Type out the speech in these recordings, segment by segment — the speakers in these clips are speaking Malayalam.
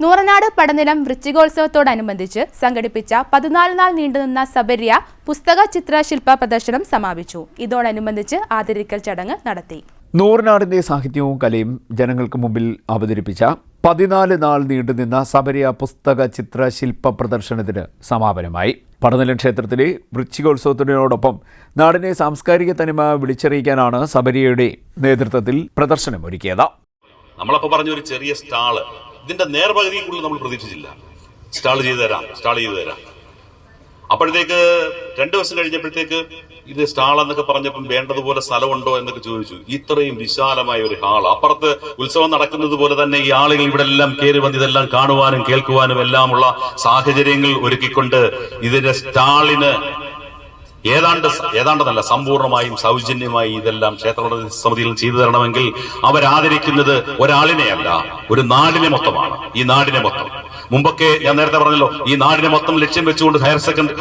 നൂറനാട് പടനിലം വൃശ്ചികോത്സവത്തോടനുബന്ധിച്ച് സംഘടിപ്പിച്ച 14 നാൾ നീണ്ടുനിന്ന സബര്യ പുസ്തക ചിത്രശില്പ പ്രദർശനം സമാപിച്ചു. ഇതോടനുബന്ധിച്ച് ആദരിക്കൽ ചടങ്ങ് നടത്തി. നൂറനാടിന്റെ സാഹിത്യവും കലയും ജനങ്ങൾക്ക് മുമ്പിൽ അവതരിപ്പിച്ച 14 നാൾ നീണ്ടുനിന്ന സബര്യ പുസ്തക ചിത്രശില്പ പ്രദർശനത്തിന് സമാപനമായി. പടനിലം ക്ഷേത്രത്തിലെ വൃശ്ചികോത്സവത്തിനോടൊപ്പം നാടിനെ സാംസ്കാരിക തനിമ വിളിച്ചറിയിക്കാനാണ് സബര്യയുടെ നേതൃത്വത്തിൽ പ്രദർശനം ഒരുക്കിയത്. നമ്മളപ്പോൾ പറഞ്ഞ ഒരു ചെറിയ സ്റ്റാള്, ഇതിന്റെ നേർപകുതിയും കൂടുതൽ നമ്മൾ പ്രതീക്ഷിച്ചില്ല. സ്റ്റാൾ ചെയ്തു തരാം. അപ്പോഴത്തേക്ക് 2 ദിവസം കഴിഞ്ഞപ്പോഴത്തേക്ക് ഇത് സ്റ്റാൾ എന്നൊക്കെ പറഞ്ഞപ്പം വേണ്ടതുപോലെ സ്ഥലമുണ്ടോ എന്നൊക്കെ ചോദിച്ചു. ഇത്രയും വിശാലമായ ഒരു ഹാൾ, അപ്പുറത്ത് ഉത്സവം നടക്കുന്നത് പോലെ തന്നെ ഈ ആളുകൾ ഇവിടെ എല്ലാം കയറി വന്ന് ഇതെല്ലാം കാണുവാനും കേൾക്കുവാനും എല്ലാമുള്ള സാഹചര്യങ്ങൾ ഒരുക്കിക്കൊണ്ട് ഇതിന്റെ സ്റ്റാളിന് ഏതാണ്ടല്ല സമ്പൂർണമായും സൗജന്യമായി ഇതെല്ലാം ക്ഷേത്ര സമിതിയിൽ ചെയ്തു തരണമെങ്കിൽ അവരാദരിക്കുന്നത് ഒരാളിനെയല്ല, ഒരു നാടിനെ മൊത്തമാണ്. ഈ നാടിനെ മൊത്തം, മുമ്പൊക്കെ ഞാൻ നേരത്തെ പറഞ്ഞല്ലോ, ഈ നാടിനെ മൊത്തം ലക്ഷ്യം വെച്ചുകൊണ്ട്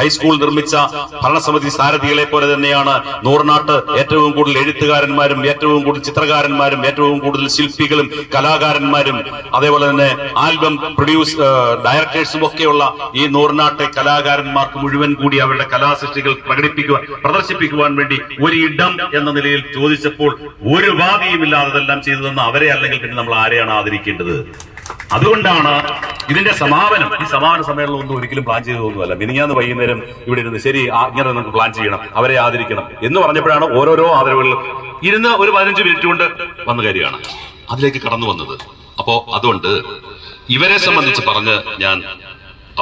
ഹൈസ്കൂൾ നിർമ്മിച്ച ഭരണസമിതി സാരഥികളെ പോലെ തന്നെയാണ് നൂറനാട്ട് ഏറ്റവും കൂടുതൽ എഴുത്തുകാരന്മാരും ഏറ്റവും കൂടുതൽ ചിത്രകാരന്മാരും ഏറ്റവും കൂടുതൽ ശില്പികളും കലാകാരന്മാരും അതേപോലെ തന്നെ ആൽബം ഡയറക്ടേഴ്സും ഒക്കെയുള്ള ഈ നൂറനാട്ടെ കലാകാരന്മാർക്ക് മുഴുവൻ കൂടി അവരുടെ കലാസൃഷ്ടികൾ പ്രദർശിപ്പിക്കുവാൻ വേണ്ടി ഒരു ഇടം എന്ന നിലയിൽ ചോദിച്ചപ്പോൾ ഒരു വാദിയുമില്ലാതെ ഇതെല്ലാം ചെയ്തു തന്ന അവരെ അല്ലെങ്കിൽ പിന്നെ നമ്മൾ ആരെയാണ് ആദരിക്കേണ്ടത്? അതുകൊണ്ടാണ് ഇതിന്റെ സമാപനം, ഈ സമാപന സമ്മേളനം ഒന്നും ഒരിക്കലും പ്ലാൻ ചെയ്തതൊന്നുമല്ല. മിനിഞ്ഞാന്ന് വൈകുന്നേരം ഇവിടെ ഇരുന്ന് ശരി ഇങ്ങനെ നമുക്ക് പ്ലാൻ ചെയ്യണം, അവരെ ആദരിക്കണം എന്ന് പറഞ്ഞപ്പോഴാണ് ഓരോരോ ആദരവുകൾ ഇരുന്ന് ഒരു 15 മിനിറ്റ് കൊണ്ട് വന്ന കാര്യമാണ് അതിലേക്ക് കടന്നു വന്നത്. അപ്പോ അതുകൊണ്ട് ഇവരെ സംബന്ധിച്ച് പറഞ്ഞ് ഞാൻ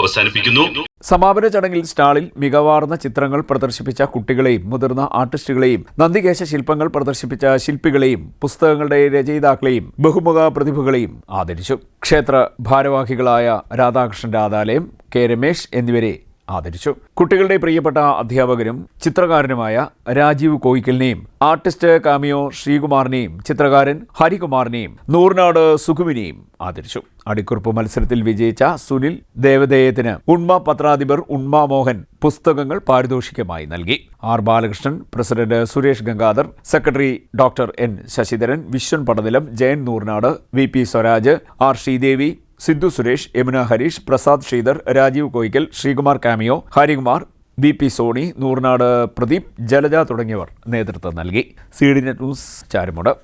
അവസാനിപ്പിക്കുന്നു. സമാപന ചടങ്ങിൽ സ്റ്റാളിൽ മികവാർന്ന ചിത്രങ്ങൾ പ്രദർശിപ്പിച്ച കുട്ടികളെയും മുതിർന്ന ആർട്ടിസ്റ്റുകളെയും നന്ദികേശ ശില്പങ്ങൾ പ്രദർശിപ്പിച്ച ശില്പികളെയും പുസ്തകങ്ങളുടെ രചയിതാക്കളെയും ബഹുമുഖ പ്രതിഭകളെയും ആദരിച്ചു. ക്ഷേത്ര ഭാരവാഹികളായ രാധാകൃഷ്ണൻ രാധാലയം, കെ രമേശ് എന്നിവരെ ആദരിച്ചു. കുട്ടികളുടെ പ്രിയപ്പെട്ട അധ്യാപകനും ചിത്രകാരനുമായ രാജീവ് കോയിക്കലിനെയും ആർട്ടിസ്റ്റ് കാമിയോ ശ്രീകുമാറിനെയും ചിത്രകാരൻ ഹരികുമാറിനെയും നൂർനാട് സുഖുവിനെയും ആദരിച്ചു. അടിക്കുറിപ്പ് മത്സരത്തിൽ വിജയിച്ച സുനിൽ ദേവദേയത്തിന് ഉണ്മ പത്രാധിപർ ഉണ്മ മോഹൻ പുസ്തകങ്ങൾ പാരിതോഷികമായി നൽകി. R Balakrishnan, president Suresh Gangadhar, secretary doctor N Sasidharan, Viswan Padanilam, Jayan Noornad, V Swaraj, R Sreedevi, Sidhu Suresh, Yamuna Harish, Prasad Sreedhar, Rajeev Koyickal, Sreekumar കാമിയോ, ഹരികുമാർ, വി സോണി, നൂർനാട് പ്രദീപ്, ജലജ തുടങ്ങിയവർ നേതൃത്വം നൽകി. CDNet news, Charummood.